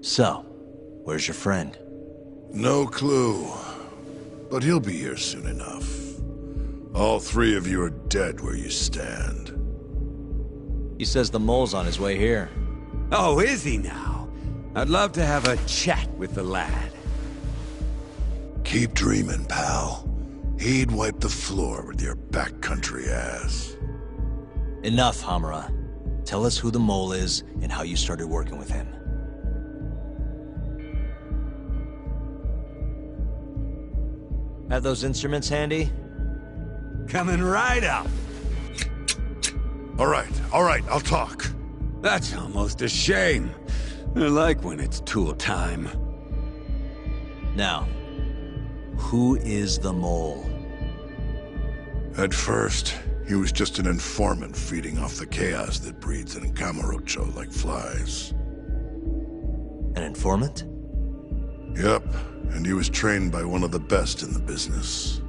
So, where's your friend? No clue. But he'll be here soon enough. All three of you are dead where you stand. He says the mole's on his way here. Oh, is he now? I'd love to have a chat with the lad. Keep dreaming, pal. He'd wipe the floor with your backcountry ass. Enough, Hamura. Tell us who the mole is and how you started working with him. Have those instruments handy? Coming right up. All right, I'll talk. That's almost a shame. I like when it's tool time. Now, who is the mole? At first, he was just an informant feeding off the chaos that breeds in Kamurocho like flies. An informant? Yep, and he was trained by one of the best in the business.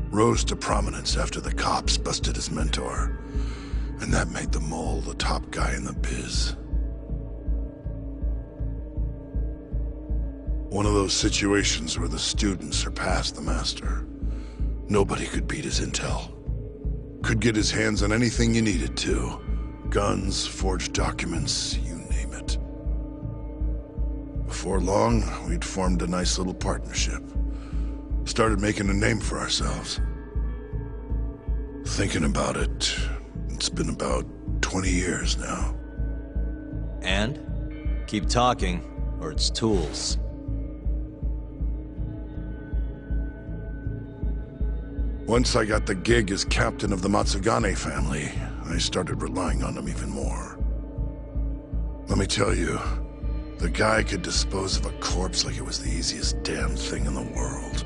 Rose to prominence after the cops busted his mentor. And that made the mole the top guy in the biz. One of those situations where the student surpassed the master. Nobody could beat his intel. Could get his hands on anything you needed to. Guns, forged documents, you name it. Before long, we'd formed a nice little partnership. Started making a name for ourselves. Thinking about it, it's been about 20 years now. And? Keep talking, or it's tools. Once I got the gig as captain of the Matsugane family, I started relying on him even more. Let me tell you, the guy could dispose of a corpse like it was the easiest damn thing in the world.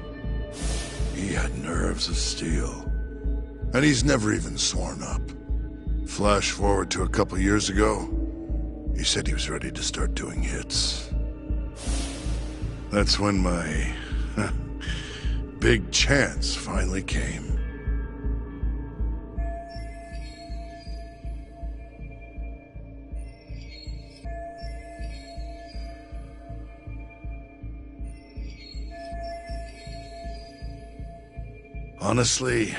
He had nerves of steel. And he's never even sworn up. Flash forward to a couple years ago, he said he was ready to start doing hits. That's when my big chance finally came. Honestly,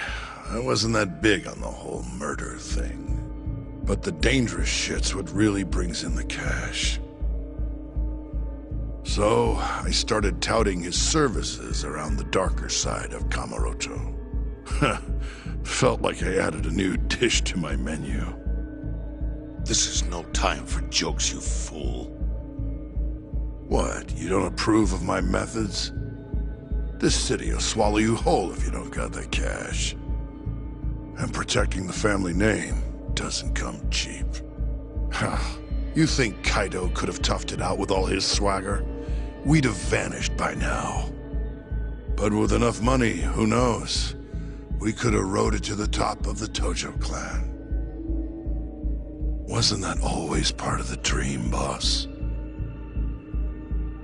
I wasn't that big on the whole murder thing. But the dangerous shit's what really brings in the cash. So, I started touting his services around the darker side of Kamurocho. Felt like I added a new dish to my menu. This is no time for jokes, you fool. What, you don't approve of my methods? This city will swallow you whole if you don't got the cash. And protecting the family name doesn't come cheap. You think Kaido could have toughed it out with all his swagger? We'd have vanished by now. But with enough money, who knows? We could have rode it to the top of the Tojo clan. Wasn't that always part of the dream, boss?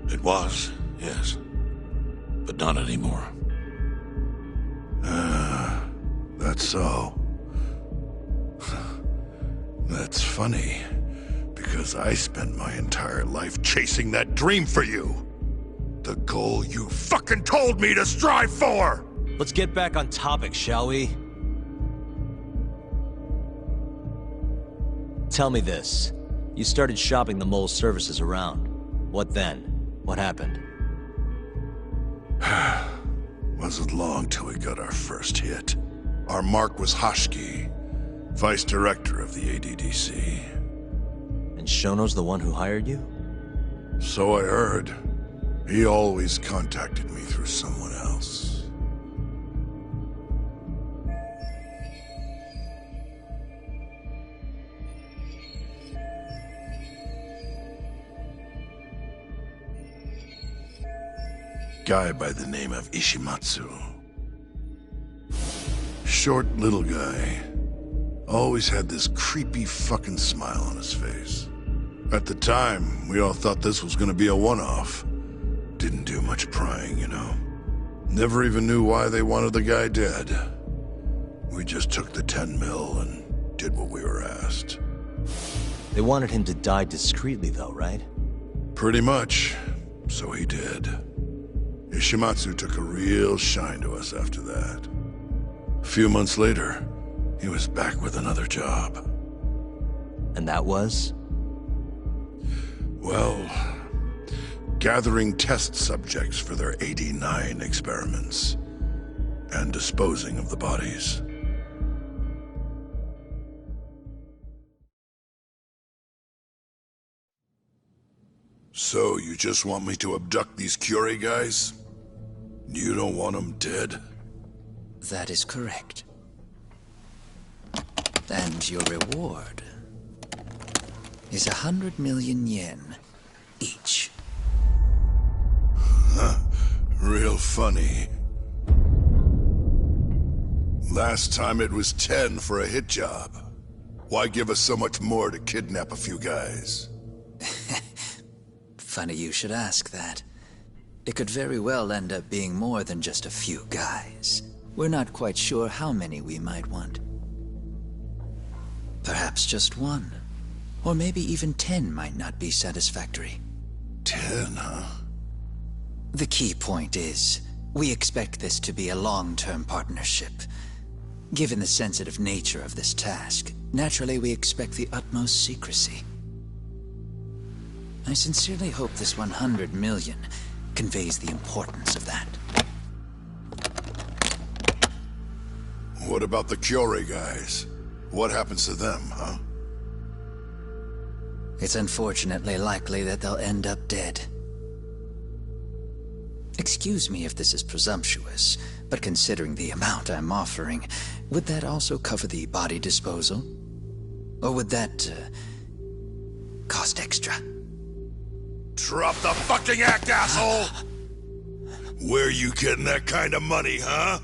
It was, yes. But not anymore. That's so. That's funny, because I spent my entire life chasing that dream for you. The goal you fucking told me to strive for! Let's get back on topic, shall we? Tell me this. You started shopping the mole's services around. What then? What happened? Wasn't long till we got our first hit. Our mark was Hashiki, vice director of the ADDC. And Shono's the one who hired you? So I heard. He always contacted me through someone else. Guy by the name of Ishimatsu. Short little guy. Always had this creepy fucking smile on his face. At the time, we all thought this was gonna be a one-off. Didn't do much prying, you know. Never even knew why they wanted the guy dead. We just took the 10 mil and did what we were asked. They wanted him to die discreetly though, right? Pretty much. So he did. Ishimatsu took a real shine to us after that. A few months later, he was back with another job. And that was? Well, gathering test subjects for their 89 experiments. And disposing of the bodies. So, you just want me to abduct these Curie guys? You don't want them dead? That is correct. And your reward is 100 million yen each. Real funny. Last time it was 10 for a hit job. Why give us so much more to kidnap a few guys? Funny you should ask that. It could very well end up being more than just a few guys. We're not quite sure how many we might want. Perhaps just one. Or maybe even 10 might not be satisfactory. 10, huh? The key point is, we expect this to be a long-term partnership. Given the sensitive nature of this task, naturally we expect the utmost secrecy. I sincerely hope this 100 million conveys the importance of that. What about the Curie guys? What happens to them, huh? It's unfortunately likely that they'll end up dead. Excuse me if this is presumptuous, but considering the amount I'm offering, would that also cover the body disposal? Or would that, cost extra? Drop the fucking act, asshole! Where you getting that kind of money, huh?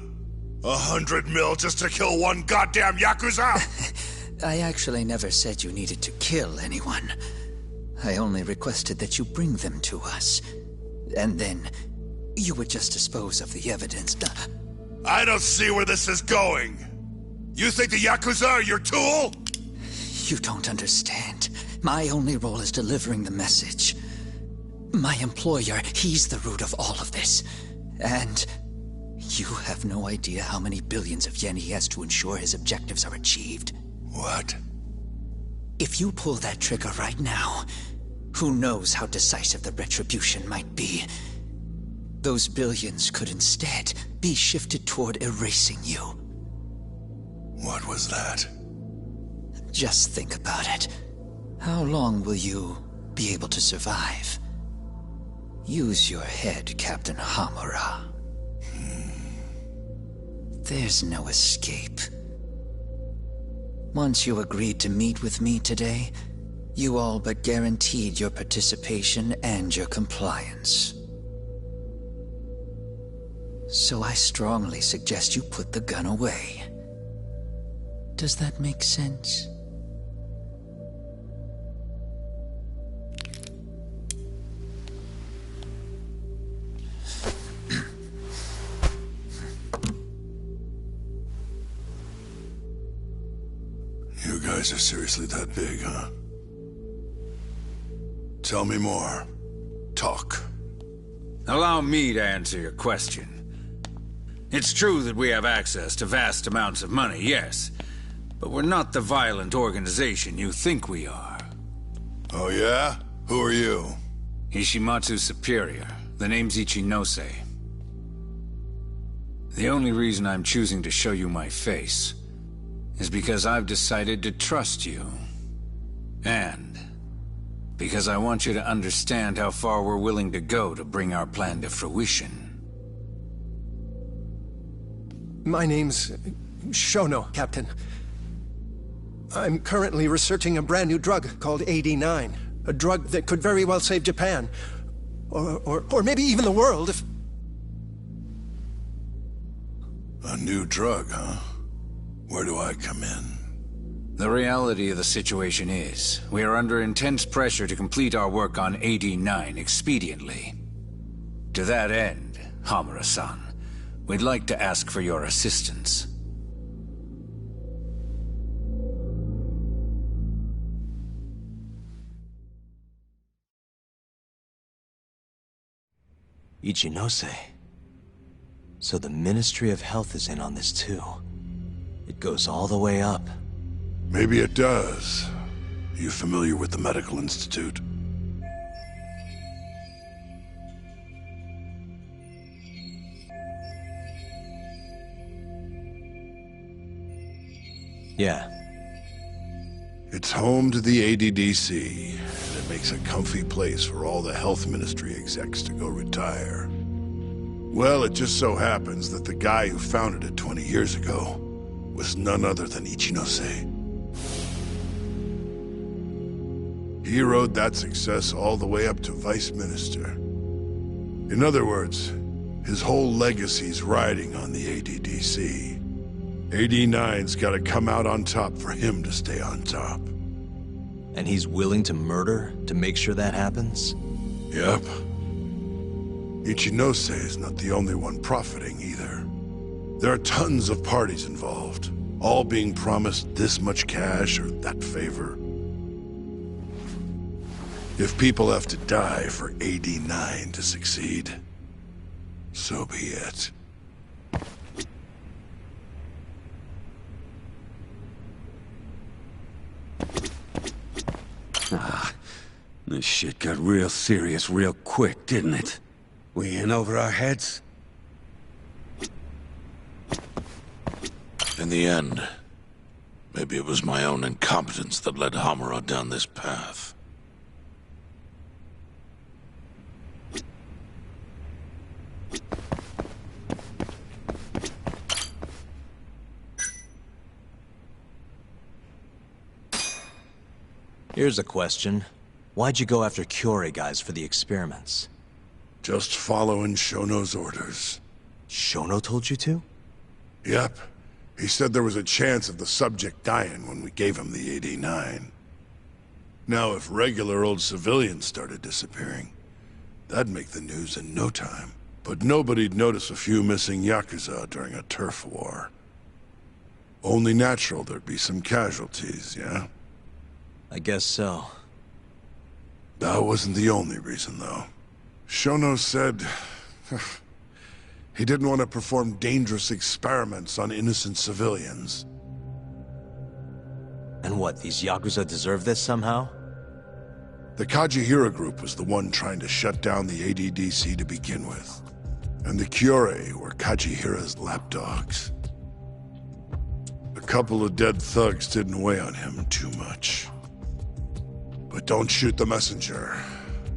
100 mil just to kill one goddamn Yakuza? I actually never said you needed to kill anyone. I only requested that you bring them to us. And then, you would just dispose of the evidence. I don't see where this is going. You think the Yakuza are your tool? You don't understand. My only role is delivering the message. My employer, he's the root of all of this. And you have no idea how many billions of yen he has to ensure his objectives are achieved. What? If you pull that trigger right now, who knows how decisive the retribution might be. Those billions could instead be shifted toward erasing you. What was that? Just think about it. How long will you be able to survive? Use your head, Captain Hamura. There's no escape. Once you agreed to meet with me today, you all but guaranteed your participation and your compliance. So I strongly suggest you put the gun away. Does that make sense? You guys are seriously that big, huh? Tell me more. Talk. Allow me to answer your question. It's true that we have access to vast amounts of money, yes. But we're not the violent organization you think we are. Oh yeah? Who are you? Ishimatsu's superior. The name's Ichinose. The only reason I'm choosing to show you my face is because I've decided to trust you. And because I want you to understand how far we're willing to go to bring our plan to fruition. My name's Shono, Captain. I'm currently researching a brand new drug called 89. A drug that could very well save Japan. Or maybe even the world if... A new drug, huh? Where do I come in? The reality of the situation is, we are under intense pressure to complete our work on 89 expediently. To that end, Hamura-san, we'd like to ask for your assistance. Ichinose. So the Ministry of Health is in on this too. It goes all the way up. Maybe it does. Are you familiar with the Medical Institute? Yeah. It's home to the ADDC, and it makes a comfy place for all the health ministry execs to go retire. Well, it just so happens that the guy who founded it 20 years ago was none other than Ichinose. He rode that success all the way up to Vice Minister. In other words, his whole legacy's riding on the ADDC. AD9's gotta come out on top for him to stay on top. And he's willing to murder to make sure that happens? Yep. Ichinose is not the only one profiting either. There are tons of parties involved, all being promised this much cash or that favor. If people have to die for AD9 to succeed, so be it. This shit got real serious real quick, didn't it? We in over our heads? In the end, maybe it was my own incompetence that led Hamura down this path. Here's a question. Why'd you go after Kyorei guys for the experiments? Just following Shono's orders. Shono told you to? Yep. He said there was a chance of the subject dying when we gave him the AD9. Now, if regular old civilians started disappearing, that'd make the news in no time. But nobody'd notice a few missing Yakuza during a turf war. Only natural there'd be some casualties, yeah? I guess so. That wasn't the only reason, though. Shono said he didn't want to perform dangerous experiments on innocent civilians. And what, these Yakuza deserve this somehow? The Kajihira group was the one trying to shut down the ADDC to begin with. And the Kyorei were Kajihira's lapdogs. A couple of dead thugs didn't weigh on him too much. But don't shoot the messenger.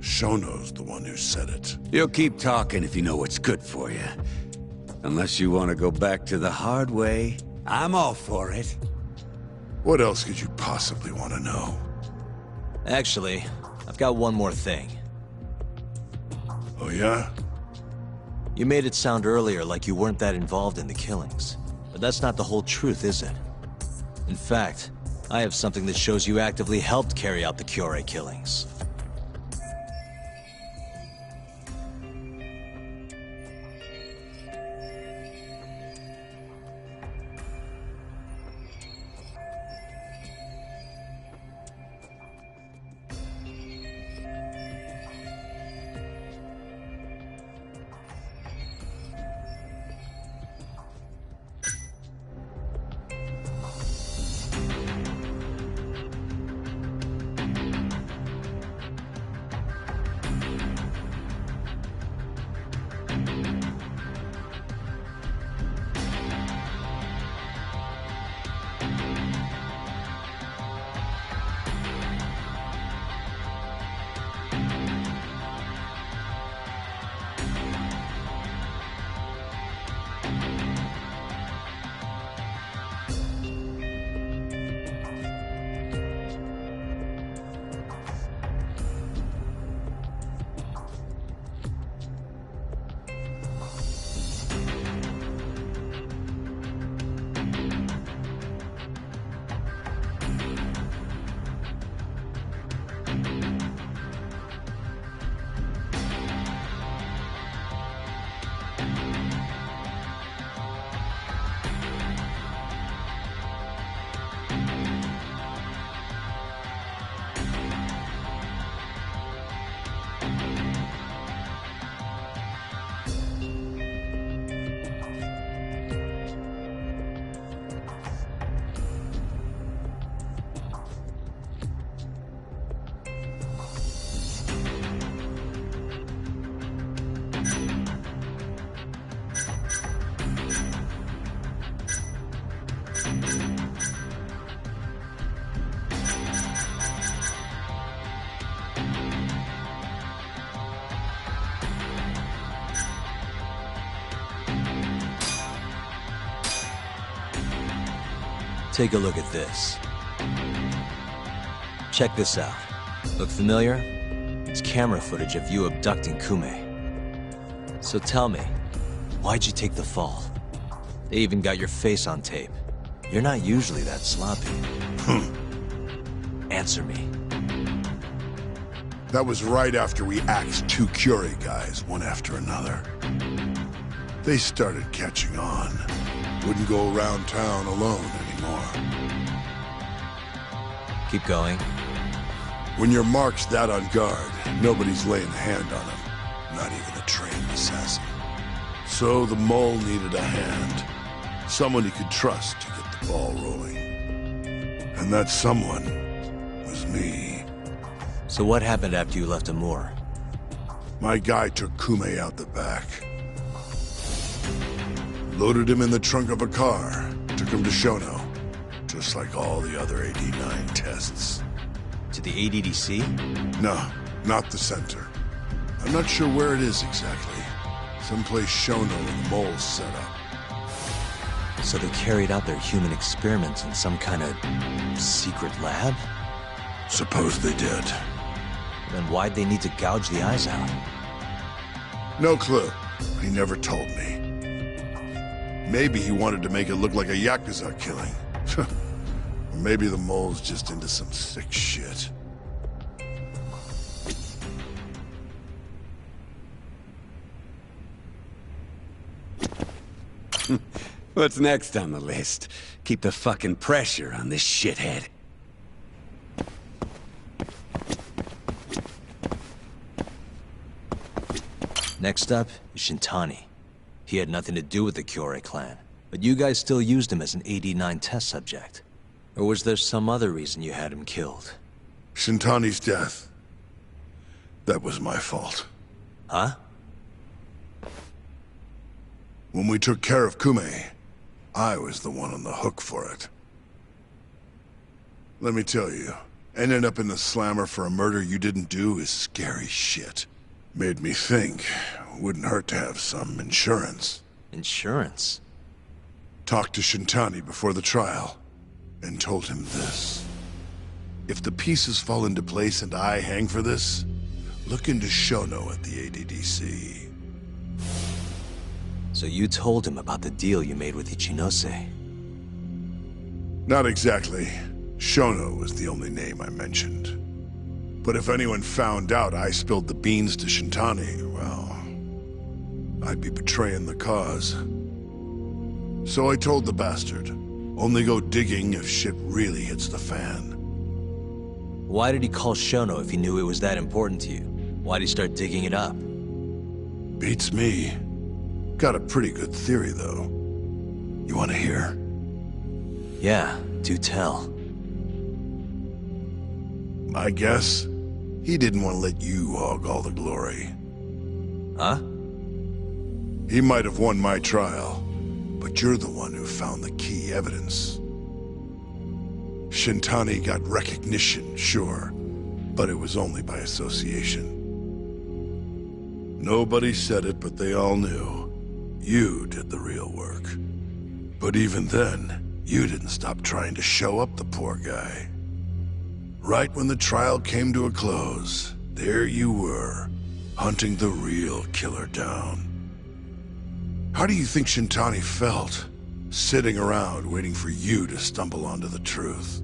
Shono's the one who said it. You'll keep talking if you know what's good for you. Unless you want to go back to the hard way, I'm all for it. What else could you possibly want to know? Actually, I've got one more thing. Oh yeah? You made it sound earlier like you weren't that involved in the killings. But that's not the whole truth, is it? In fact, I have something that shows you actively helped carry out the Kyorei killings. Take a look at this. Check this out. Look familiar? It's camera footage of you abducting Kume. So tell me, why'd you take the fall? They even got your face on tape. You're not usually that sloppy. Answer me. That was right after we axed 2 Curie guys, one after another. They started catching on. Wouldn't go around town alone anymore. Keep going. When your mark's that on guard, nobody's laying a hand on him. Not even a trained assassin. So the mole needed a hand. Someone he could trust to get the ball rolling. And that someone was me. So what happened after you left Amur? My guy took Kume out the back. Loaded him in the trunk of a car. Took him to Shono. Just like all the other AD-9 tests. To the ADDC? No, not the center. I'm not sure where it is exactly. Someplace Shono and the moles set up. So they carried out their human experiments in some kind of secret lab? Suppose they did. Then why'd they need to gouge the eyes out? No clue. He never told me. Maybe he wanted to make it look like a Yakuza killing. Or maybe the mole's just into some sick shit. What's next on the list? Keep the fucking pressure on this shithead. Next up is Shintani. He had nothing to do with the Kyorei clan, but you guys still used him as an AD-9 test subject. Or was there some other reason you had him killed? Shintani's death. That was my fault. Huh? When we took care of Kume, I was the one on the hook for it. Let me tell you, ending up in the slammer for a murder you didn't do is scary shit. Made me think, wouldn't hurt to have some insurance. Insurance? Talked to Shintani before the trial, and told him this. If the pieces fall into place and I hang for this, look into Shono at the ADDC. So you told him about the deal you made with Ichinose? Not exactly. Shono was the only name I mentioned. But if anyone found out I spilled the beans to Shintani, well, I'd be betraying the cause. So I told the bastard, only go digging if shit really hits the fan. Why did he call Shono if he knew it was that important to you? Why'd he start digging it up? Beats me. Got a pretty good theory, though. You want to hear? Yeah, do tell. My guess? He didn't want to let you hog all the glory. Huh? He might have won my trial, but you're the one who found the key evidence. Shintani got recognition, sure, but it was only by association. Nobody said it, but they all knew. You did the real work. But even then, you didn't stop trying to show up the poor guy. Right when the trial came to a close, there you were, hunting the real killer down. How do you think Shintani felt, sitting around waiting for you to stumble onto the truth?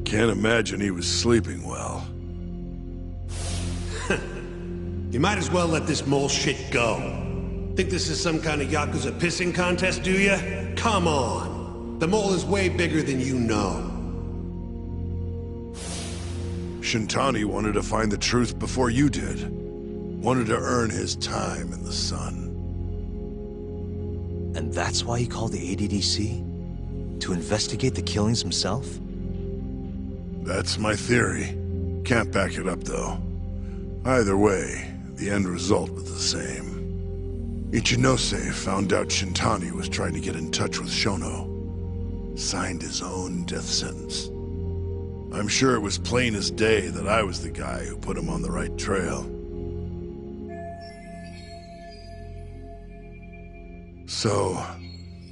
Can't imagine he was sleeping well. You might as well let this mole shit go. Think this is some kind of Yakuza pissing contest, do ya? Come on. The mole is way bigger than you know. Shintani wanted to find the truth before you did. Wanted to earn his time in the sun. And that's why he called the ADDC? To investigate the killings himself? That's my theory. Can't back it up, though. Either way, the end result was the same. Ichinose found out Shintani was trying to get in touch with Shono. Signed his own death sentence. I'm sure it was plain as day that I was the guy who put him on the right trail. So,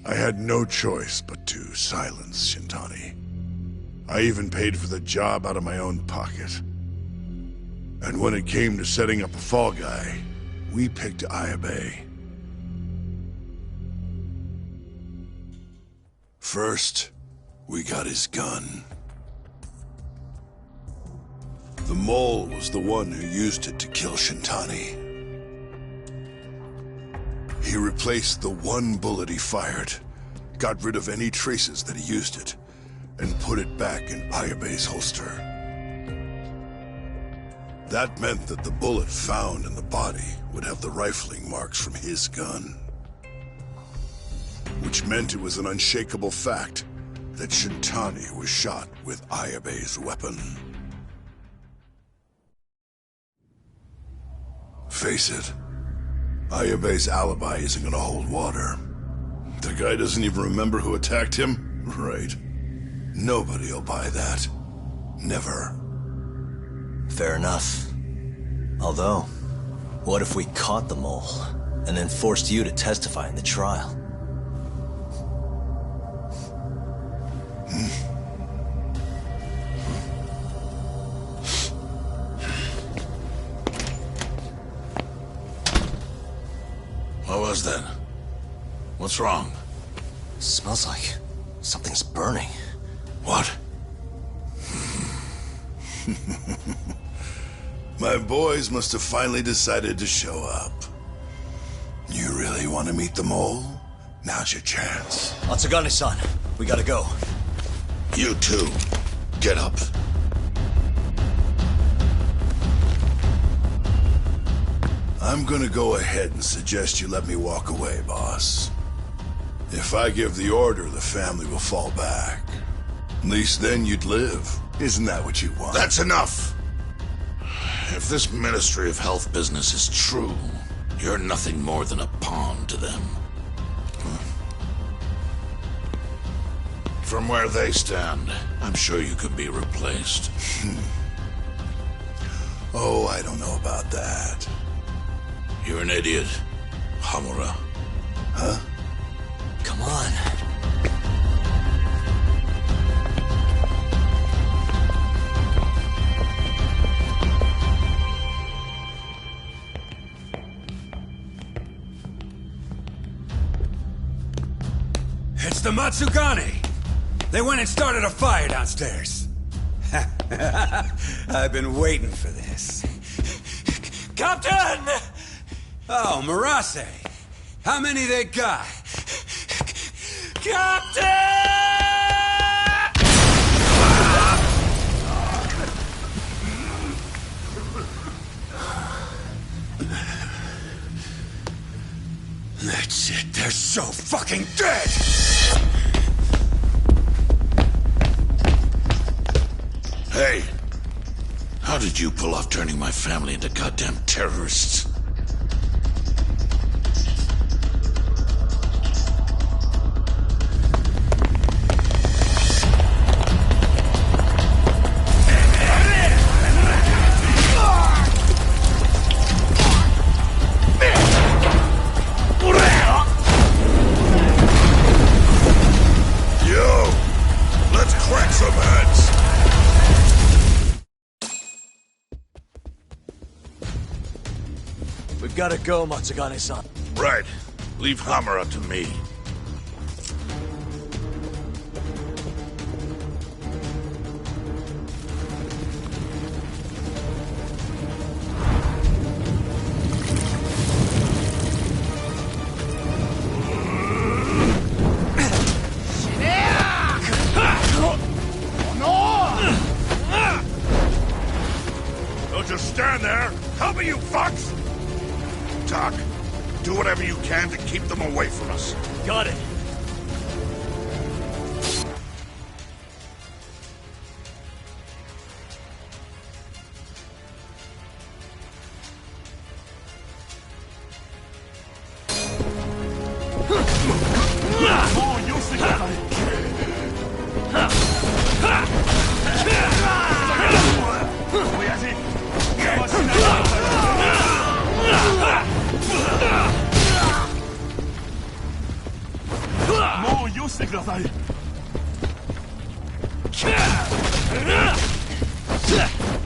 I had no choice but to silence Shintani. I even paid for the job out of my own pocket. And when it came to setting up a fall guy, we picked Ayabe. First, we got his gun. The mole was the one who used it to kill Shintani. He replaced the one bullet he fired, got rid of any traces that he used it, and put it back in Ayabe's holster. That meant that the bullet found in the body would have the rifling marks from his gun. Which meant it was an unshakable fact that Shintani was shot with Ayabe's weapon. Face it, Ayabe's alibi isn't gonna hold water. The guy doesn't even remember who attacked him? Right. Nobody'll buy that. Never. Fair enough. Although, what if we caught the mole, and then forced you to testify in the trial? What was that? What's wrong? Smells like something's burning. What? My boys must have finally decided to show up. You really want to meet the mole? Now's your chance. Atsugane-san, we gotta go. You too. Get up. I'm gonna go ahead and suggest you let me walk away, boss. If I give the order, the family will fall back. At least then you'd live. Isn't that what you want? That's enough! If this Ministry of Health business is true, you're nothing more than a pawn to them. From where they stand, I'm sure you could be replaced. Oh, I don't know about that. You're an idiot, Hamura. Huh? Come on. It's the Matsugane! They went and started a fire downstairs. I've been waiting for this. Captain! Oh, Murase. How many they got? Captain! That's it. They're so fucking dead! Hey! How did you pull off turning my family into goddamn terrorists? We've gotta go, Matsugane-san. Right. Leave Hamura to me. Don't just stand there! Help me, you fucks! Doc, do whatever you can to keep them away from us. Got it. さい。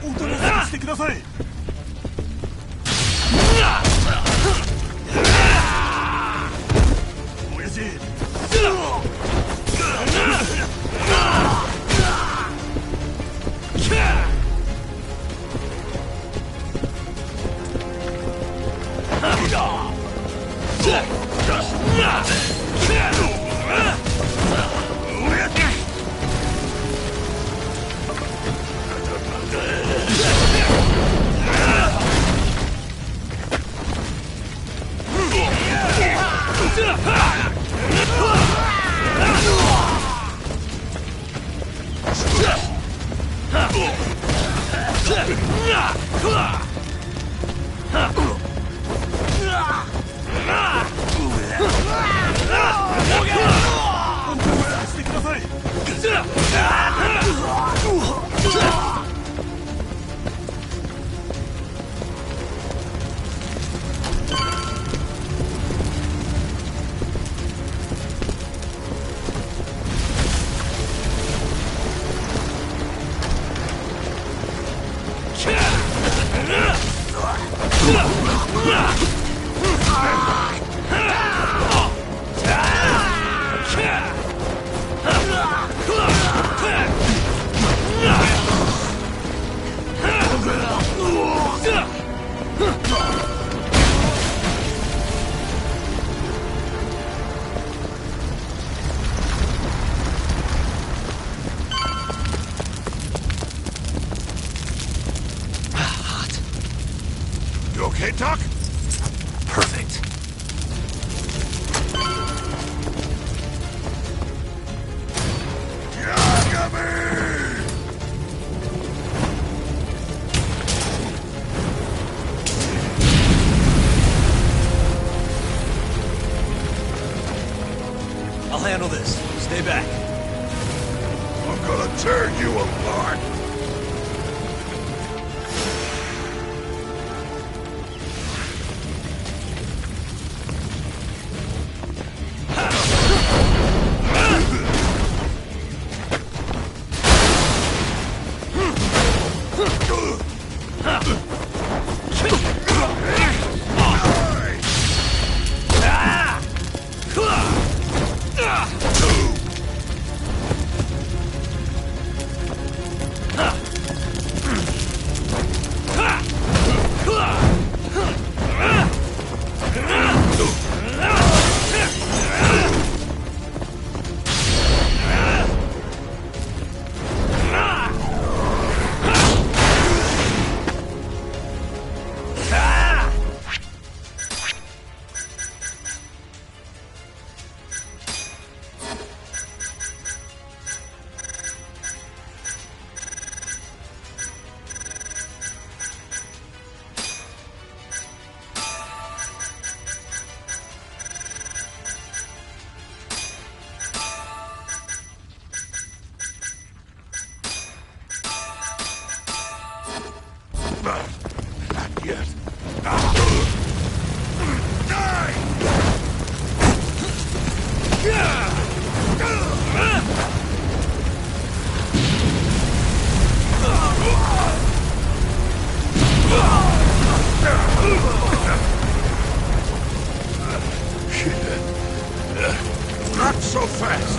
おとなしくしてください。親父。You okay, Doc? Perfect. I'll handle this. Stay back. I'm gonna tear you apart. Not yet. Not so fast.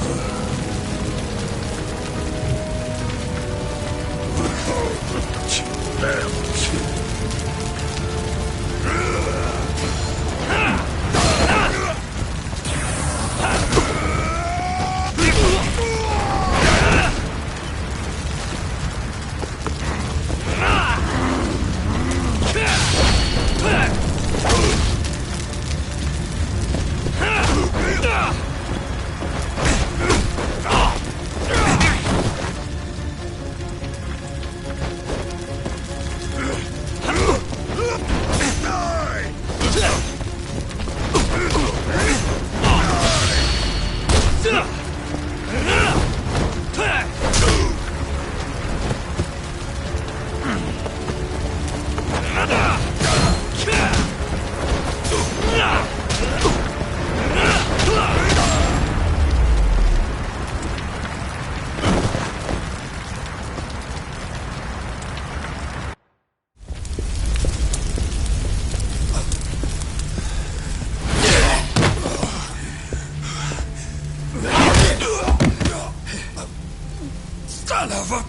Son of a...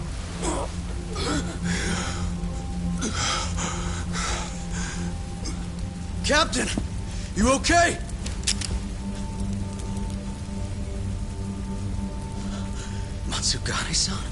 Captain! You okay? Matsugane-san?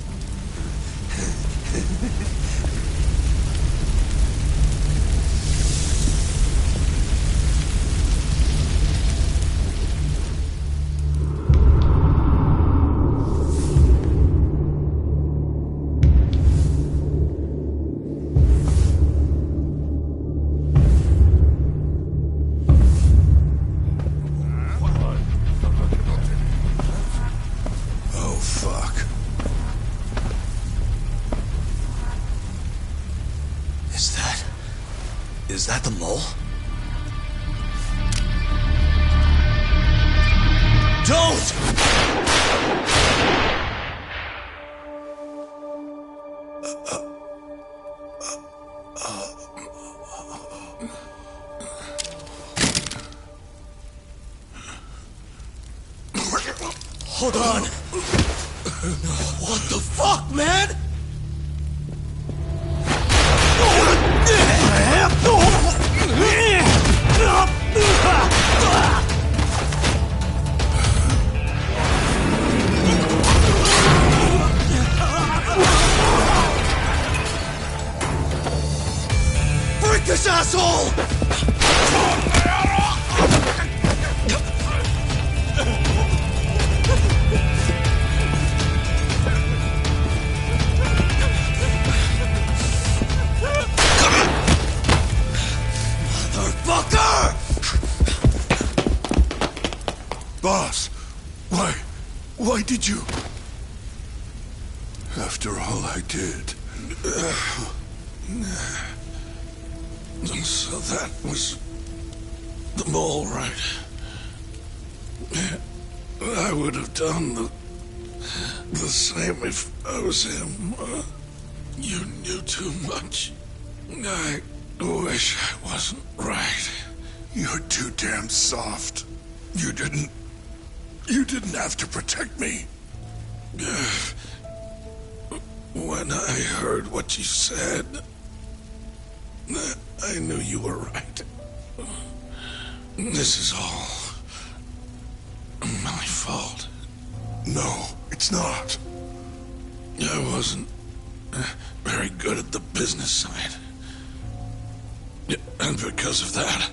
Oh, fuck. Is that the mole? Don't! Hold on. What the fuck, man? Break this asshole! Motherfucker! Boss, why did you? After all I did. So that was the mole, right? I would have done the same if I was him. You knew too much. I wish I wasn't right. You're too damn soft. You didn't have to protect me. When I heard what you said, I knew you were right. This is all my fault. No, it's not. I wasn't very good at the business side. And because of that,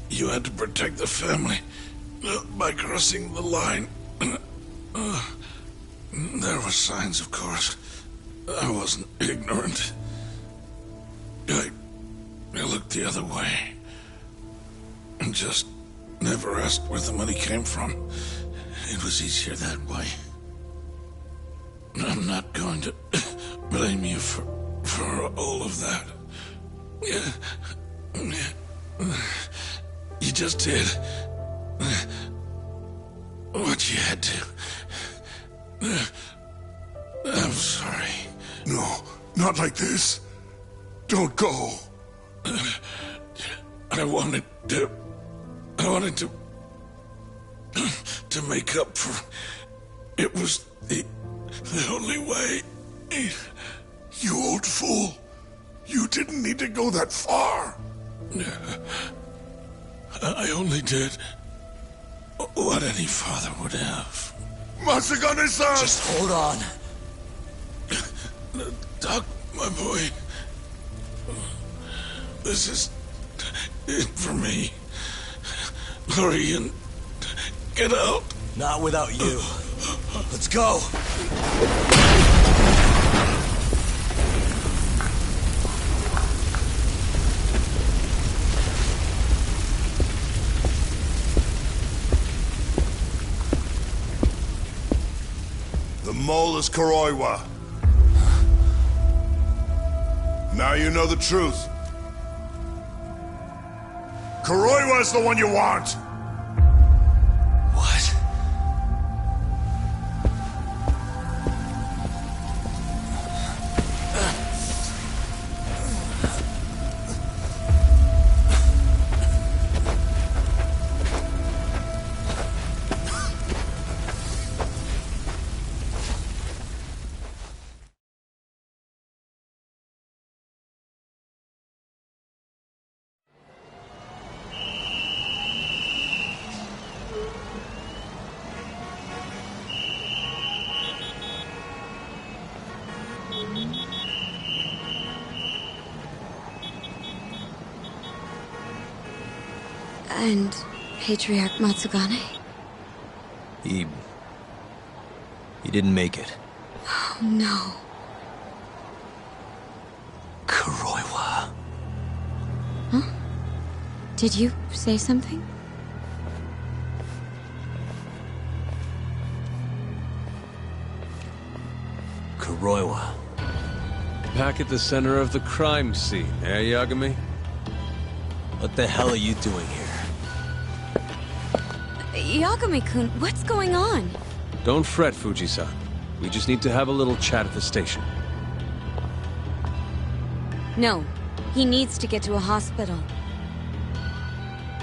you had to protect the family by crossing the line. There were signs, of course. I wasn't ignorant. I looked the other way. And just never asked where the money came from. It was easier that way. I'm not going to blame you for all of that. You just did what you had to. I'm sorry. No, not like this. Don't go. I wanted to make up for. It was the only way. You old fool. You didn't need to go that far. I only did what any father would have. Matsugane-san! Just hold on. Doc, my boy. This is it for me. Hurry and get out. Not without you. Let's go. The mole is Kuroiwa. Now you know the truth. Kuroiwa is the one you want. What? And Patriarch Matsugane? He didn't make it. Oh, no. Kuroiwa. Huh? Did you say something? Kuroiwa. Back at the center of the crime scene, eh, Yagami? What the hell are you doing here? Yagami-kun, what's going on? Don't fret, Fuji-san. We just need to have a little chat at the station. No, he needs to get to a hospital.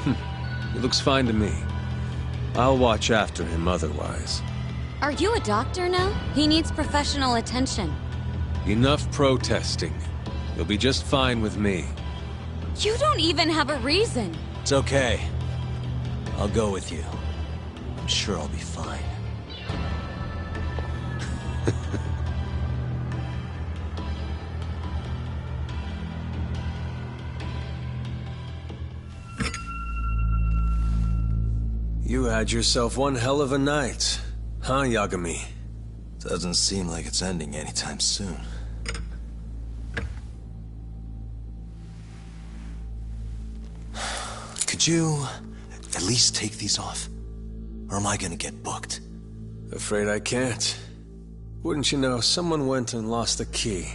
It looks fine to me. I'll watch after him otherwise. Are you a doctor now? He needs professional attention. Enough protesting. You'll be just fine with me. You don't even have a reason. It's okay. I'll go with you. I'm sure I'll be fine. You had yourself one hell of a night, huh, Yagami? Doesn't seem like it's ending anytime soon. Could you at least take these off? Or am I gonna get booked? Afraid I can't. Wouldn't you know, someone went and lost the key.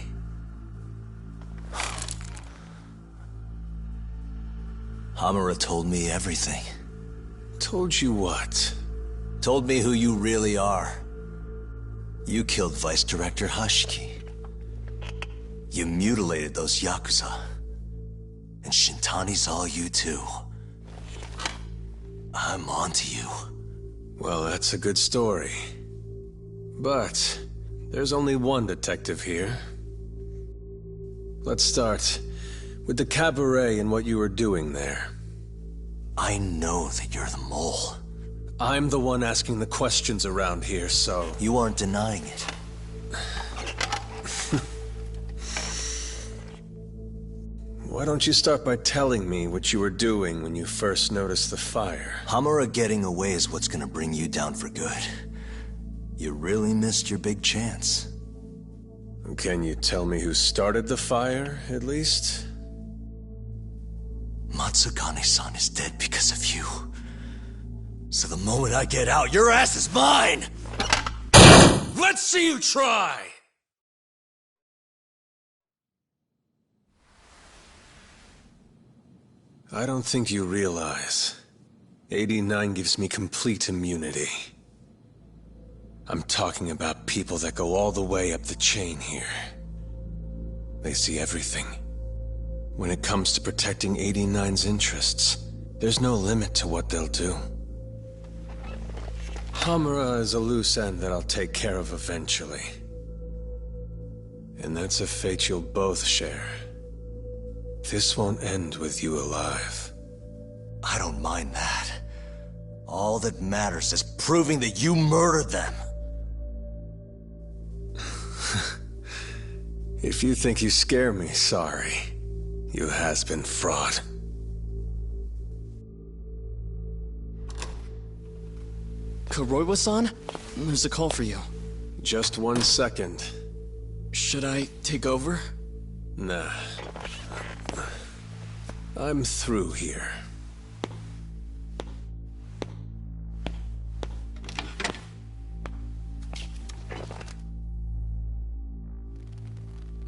Hamura told me everything. Told you what? Told me who you really are. You killed Vice Director Hashiki. You mutilated those Yakuza. And Shintani's all you too. I'm onto you. Well, that's a good story. But there's only one detective here. Let's start with the cabaret and what you were doing there. I know that you're the mole. I'm the one asking the questions around here, so... You aren't denying it. Why don't you start by telling me what you were doing when you first noticed the fire? Hamura getting away is what's gonna bring you down for good. You really missed your big chance. Can you tell me who started the fire, at least? Matsugane-san is dead because of you. So the moment I get out, your ass is mine! Let's see you try! I don't think you realize. 89 gives me complete immunity. I'm talking about people that go all the way up the chain here. They see everything. When it comes to protecting 89's interests, there's no limit to what they'll do. Hamura is a loose end that I'll take care of eventually. And that's a fate you'll both share. This won't end with you alive. I don't mind that. All that matters is proving that you murdered them. If you think you scare me, sorry. You has-been fraud. Kuroiwa-san? There's a call for you. Just 1 second. Should I take over? Nah. I'm through here.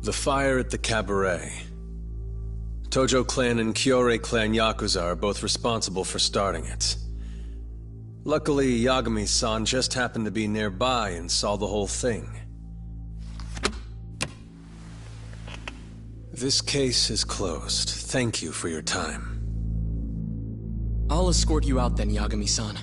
The fire at the cabaret. Tojo clan and Kyorei clan Yakuza are both responsible for starting it. Luckily, Yagami-san just happened to be nearby and saw the whole thing. This case is closed. Thank you for your time. I'll escort you out then, Yagami-san.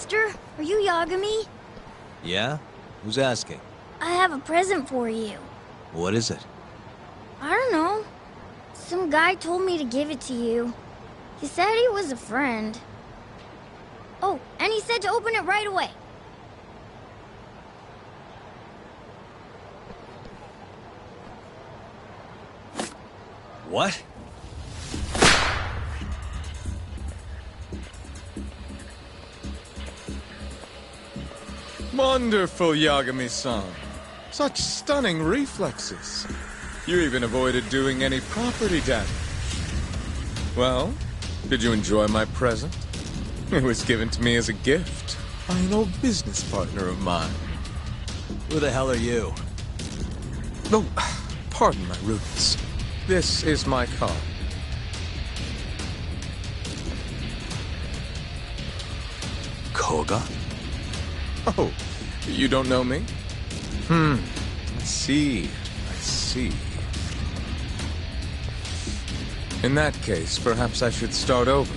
Master, are you Yagami? Yeah? Who's asking? I have a present for you. What is it? I don't know. Some guy told me to give it to you. He said he was a friend. Oh, and he said to open it right away. What? Wonderful, Yagami-san. Such stunning reflexes. You even avoided doing any property damage. Well, did you enjoy my present? It was given to me as a gift by an old business partner of mine. Who the hell are you? Oh, pardon my rudeness. This is my car. Koga? Oh, you don't know me? I see. I see. In that case, perhaps I should start over.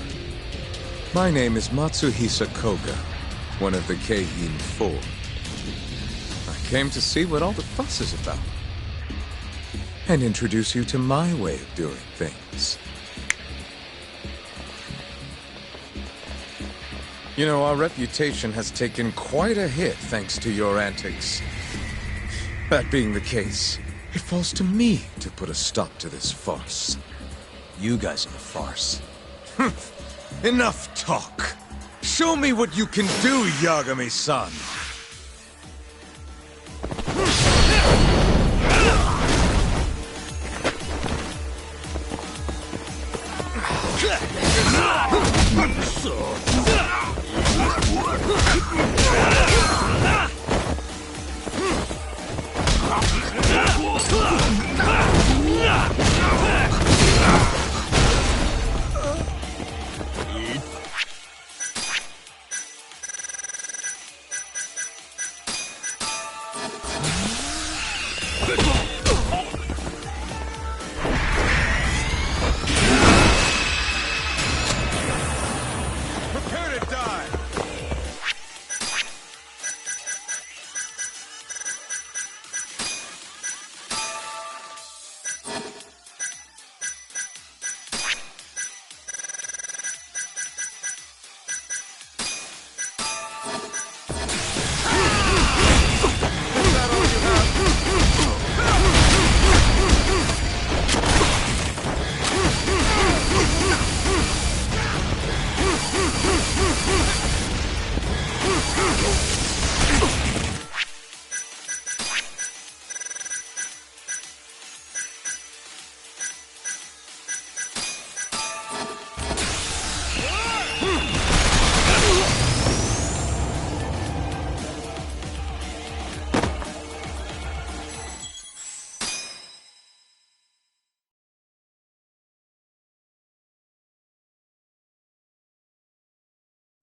My name is Matsuhisa Koga, one of the Keihin Four. I came to see what all the fuss is about, and introduce you to my way of doing things. You know, our reputation has taken quite a hit thanks to your antics. That being the case, it falls to me to put a stop to this farce. You guys are the farce. Enough talk. Show me what you can do, Yagami-san. Prepare to die!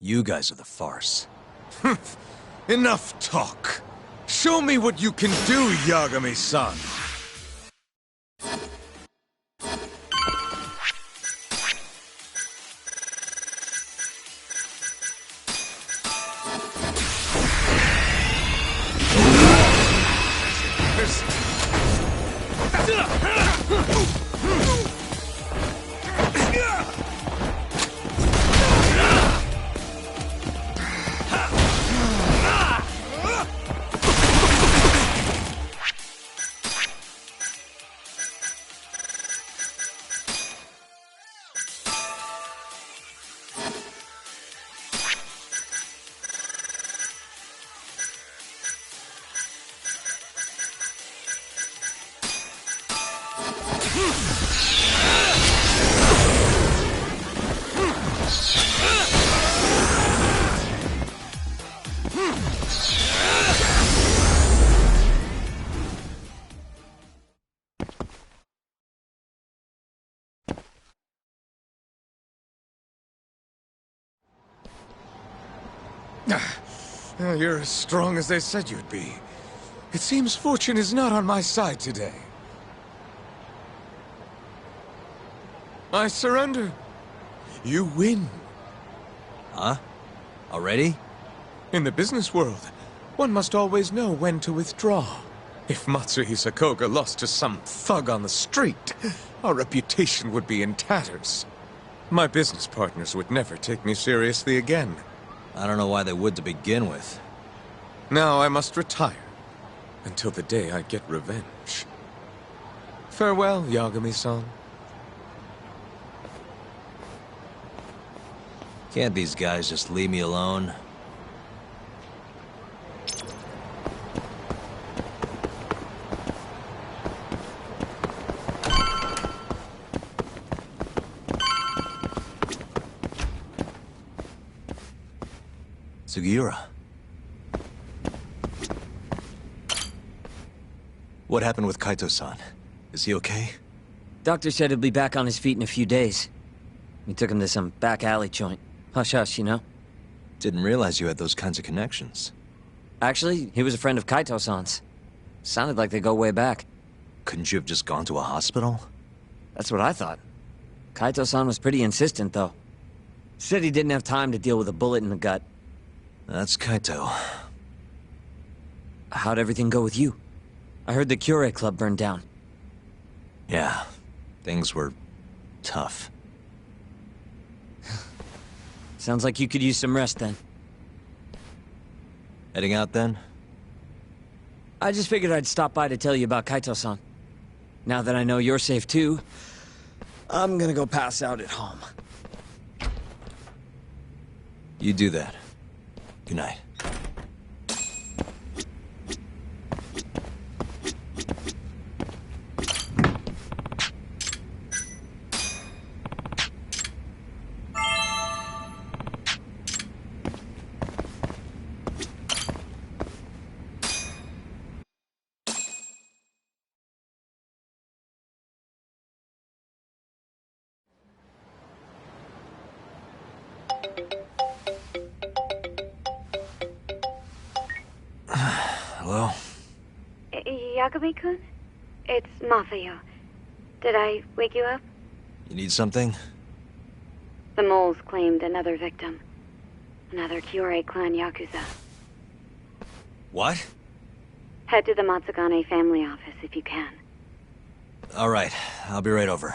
You guys are the farce. Enough talk. Show me what you can do, Yagami-san. You're as strong as they said you'd be. It seems fortune is not on my side today. I surrender. You win. Huh? Already? In the business world, one must always know when to withdraw. If Matsuhisa Koga lost to some thug on the street, our reputation would be in tatters. My business partners would never take me seriously again. I don't know why they would to begin with. Now I must retire, until the day I get revenge. Farewell, Yagami-san. Can't these guys just leave me alone? Sugiura. What happened with Kaito-san? Is he okay? Doctor said he'll be back on his feet in a few days. We took him to some back alley joint. Hush-hush, you know? Didn't realize you had those kinds of connections. Actually, he was a friend of Kaito-san's. Sounded like they go way back. Couldn't you have just gone to a hospital? That's what I thought. Kaito-san was pretty insistent, though. Said he didn't have time to deal with a bullet in the gut. That's Kaito. How'd everything go with you? I heard the Cure Club burned down. Yeah, things were tough. Sounds like you could use some rest then. Heading out then? I just figured I'd stop by to tell you about Kaito-san. Now that I know you're safe too, I'm gonna go pass out at home. You do that. Good night. Hello? Yagami-kun? It's Mafuyu. Did I wake you up? You need something? The moles claimed another victim. Another Kyorei clan Yakuza. What? Head to the Matsugane family office if you can. All right, I'll be right over.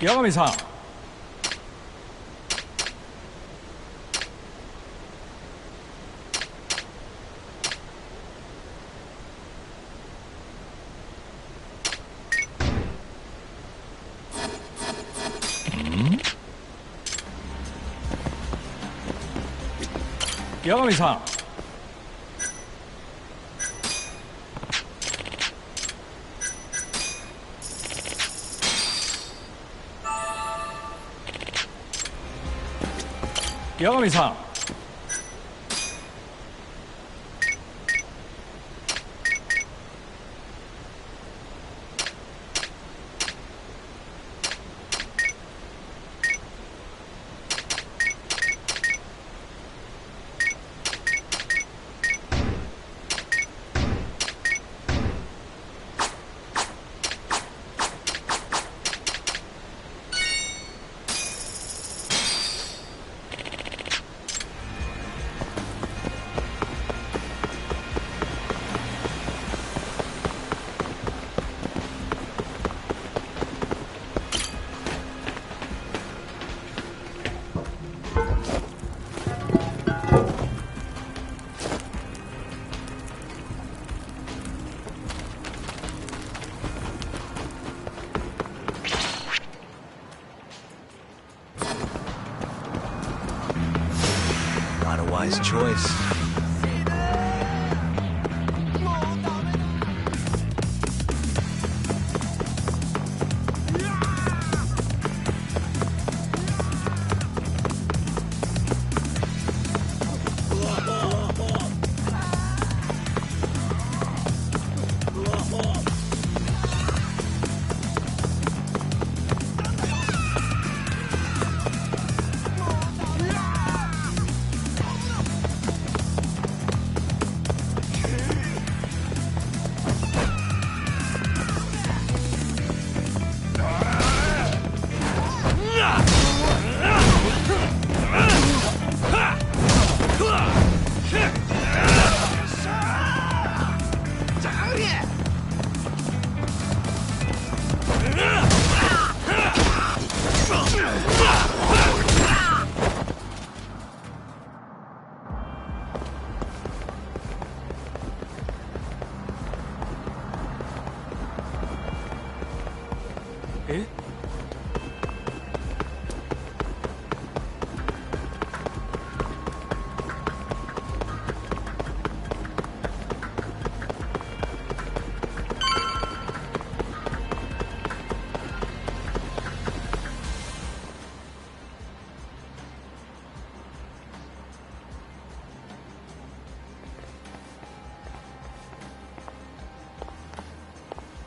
Yagami-san. 八神さん。八神さん。Not a wise choice.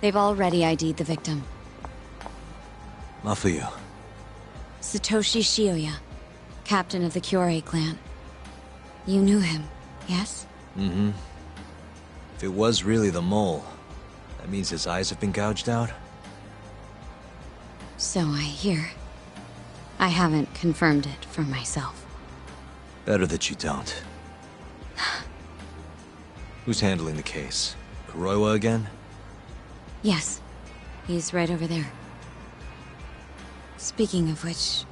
They've already ID'd the victim. Mafuyu. Satoshi Shioya, captain of the Kyorei clan. You knew him, yes? Mm-hmm. If it was really the mole, that means his eyes have been gouged out? So I hear. I haven't confirmed it for myself. Better that you don't. Who's handling the case? Kuroiwa again? Yes. He's right over there. Speaking of which,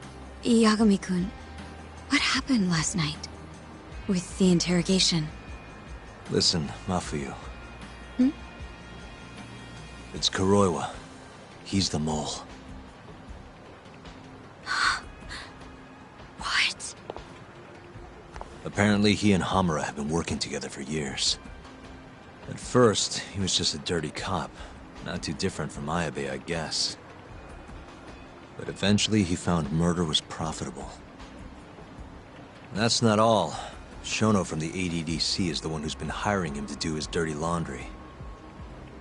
Yagami-kun, what happened last night? With the interrogation? Listen, Mafuyu. Hmm? It's Kuroiwa. He's the mole. What? Apparently he and Hamura have been working together for years. At first, he was just a dirty cop. Not too different from Ayabe, I guess. But eventually he found murder was profitable. And that's not all. Shono from the ADDC is the one who's been hiring him to do his dirty laundry.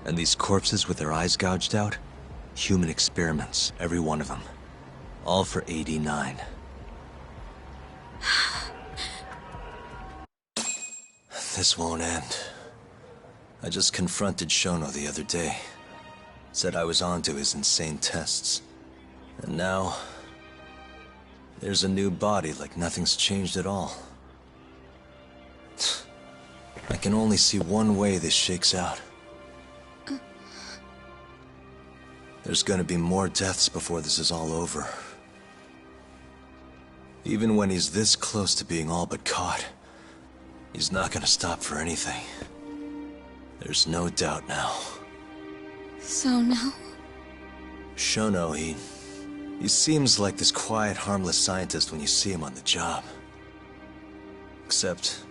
And these corpses with their eyes gouged out? Human experiments, every one of them. All for 89. This won't end. I just confronted Shono the other day. Said I was onto his insane tests. And now... there's a new body like nothing's changed at all. I can only see one way this shakes out. There's gonna be more deaths before this is all over. Even when he's this close to being all but caught, he's not gonna stop for anything. There's no doubt now. So now? Shono, he seems like this quiet, harmless scientist when you see him on the job. Except,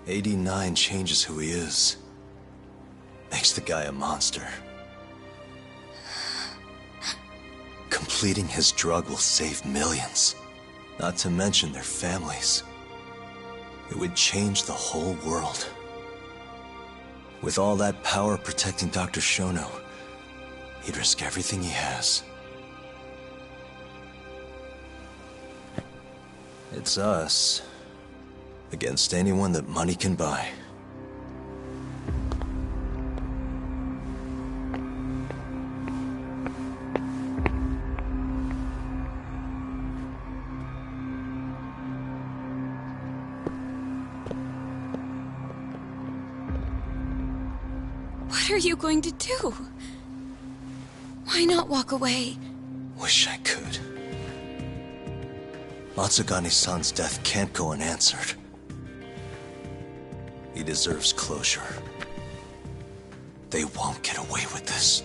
89 changes who he is. Makes the guy a monster. Completing his drug will save millions. Not to mention their families. It would change the whole world. With all that power protecting Dr. Shono, he'd risk everything he has. It's us against anyone that money can buy. What are you going to do? Why not walk away? Wish I could. Matsugane-san's death can't go unanswered. He deserves closure. They won't get away with this.